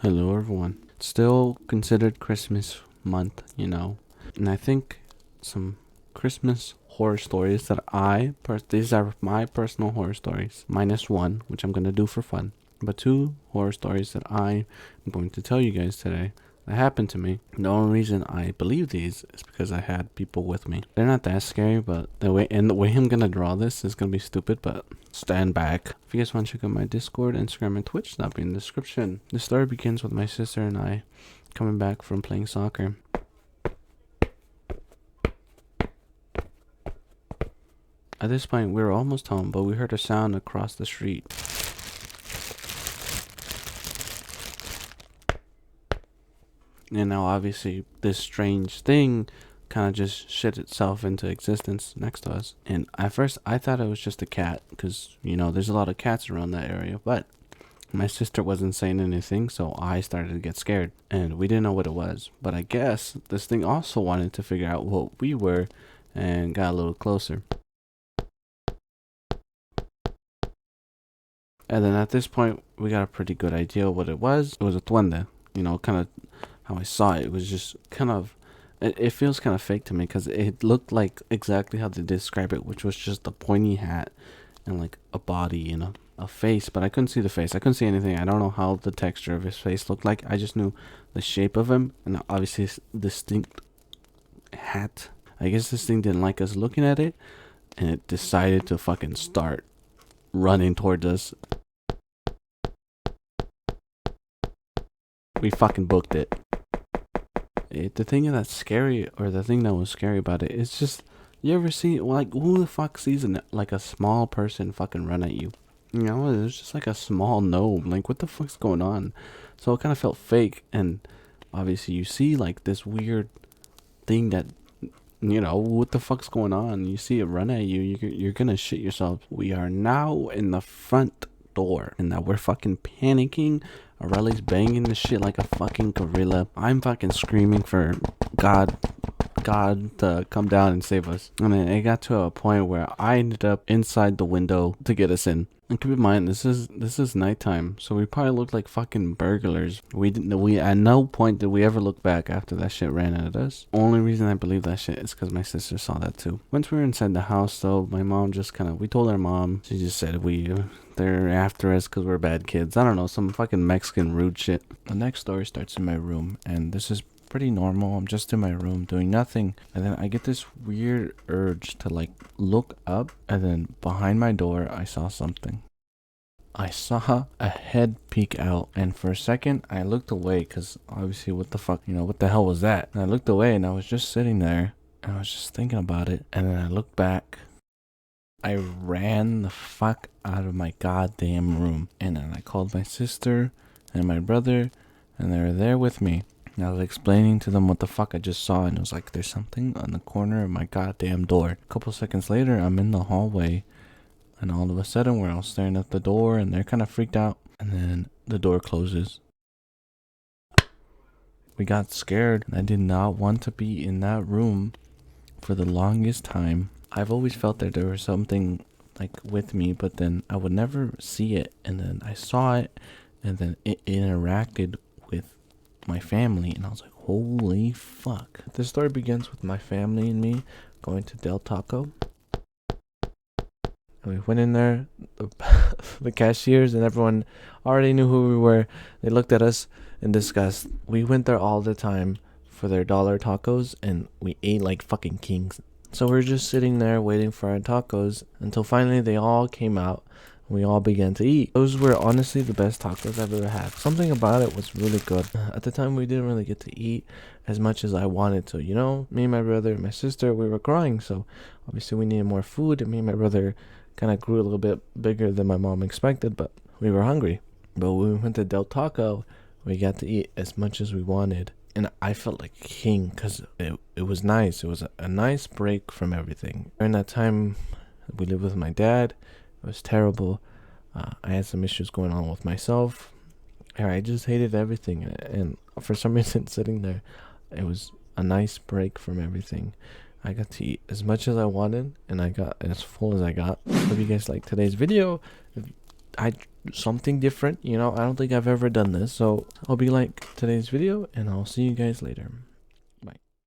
Hello everyone. It's still considered Christmas month, and I think some Christmas horror stories that these are my personal horror stories, minus one, which I'm gonna do for fun, but two horror stories that I am going to tell you guys today that happened to me. The only reason I believe these is because I had people with me. They're not that scary, but the way I'm gonna draw this is gonna be stupid, but stand back. If you guys want to check out my Discord, Instagram, and Twitch, that'll be in the description. The story begins with my sister and I coming back from playing soccer. At this point, we were almost home, but we heard a sound across the street. And now, obviously, this strange thing kind of just shit itself into existence next to us. And at first, I thought it was just a cat, because, there's a lot of cats around that area. But my sister wasn't saying anything, so I started to get scared. And we didn't know what it was. But I guess this thing also wanted to figure out what we were and got a little closer. And then at this point, we got a pretty good idea what it was. It was a duende, kind of how I saw it. It was just kind of, it feels kind of fake to me because it looked like exactly how they describe it, which was just a pointy hat and like a body and a face, but I couldn't see the face. I couldn't see anything. I don't know how the texture of his face looked like. I just knew the shape of him and obviously his distinct hat. I guess this thing didn't like us looking at it and it decided to fucking start running towards us. We fucking booked it. The thing that's scary, or the thing that was scary about it, is just, you ever see, like, who the fuck sees like a small person fucking run at you? It's just like a small gnome. Like, what the fuck's going on? So it kind of felt fake, and obviously you see like this weird thing that, what the fuck's going on? You see it run at you, you're gonna shit yourself. We are now in the front door, and now we're fucking panicking. Aureli's banging the shit like a fucking gorilla. I'm fucking screaming for God to come down and save us. And then it got to a point where I ended up inside the window to get us in. And keep in mind, this is nighttime, so we probably looked like fucking burglars. We at no point did we ever look back after that shit ran at us. Only reason I believe that shit is because my sister saw that too. Once we were inside the house, though, my mom just we told our mom. She just said they're after us because we're bad kids. I don't know, some fucking Mexican rude shit. The next story starts in my room, and this is pretty normal. I'm just in my room doing nothing, and then I get this weird urge to like look up, and then behind my door I saw something. I saw a head peek out, and for a second I looked away because obviously what the fuck, what the hell was that? And I looked away and I was just sitting there and I was just thinking about it, and then I looked back. I ran the fuck out of my goddamn room, and then I called my sister and my brother, and they were there with me. And I was explaining to them what the fuck I just saw, and it was like, there's something on the corner of my goddamn door. A couple seconds later, I'm in the hallway, and all of a sudden, we're all staring at the door, and they're kind of freaked out, and then the door closes. We got scared, and I did not want to be in that room for the longest time. I've always felt that there was something like with me, but then I would never see it, and then I saw it, and then it interacted with my family, and I was like, holy fuck. The story begins with my family and me going to Del Taco. And we went in there, the cashiers and everyone already knew who we were. They looked at us in disgust. We went there all the time for their dollar tacos, and we ate like fucking kings. So we were just sitting there waiting for our tacos until finally they all came out. We all began to eat. Those were honestly the best tacos I've ever had. Something about it was really good. At the time, we didn't really get to eat as much as I wanted to. Me and my brother and my sister, we were growing, so obviously we needed more food. And me and my brother kind of grew a little bit bigger than my mom expected, but we were hungry. But when we went to Del Taco, we got to eat as much as we wanted. And I felt like a king because it was nice. It was a nice break from everything. During that time, we lived with my dad. It was terrible. I had some issues going on with myself. I just hated everything. And for some reason, sitting there, it was a nice break from everything. I got to eat as much as I wanted, and I got as full as I got. Hope you guys liked today's video. something different, you know. I don't think I've ever done this, so I'll be like today's video, and I'll see you guys later.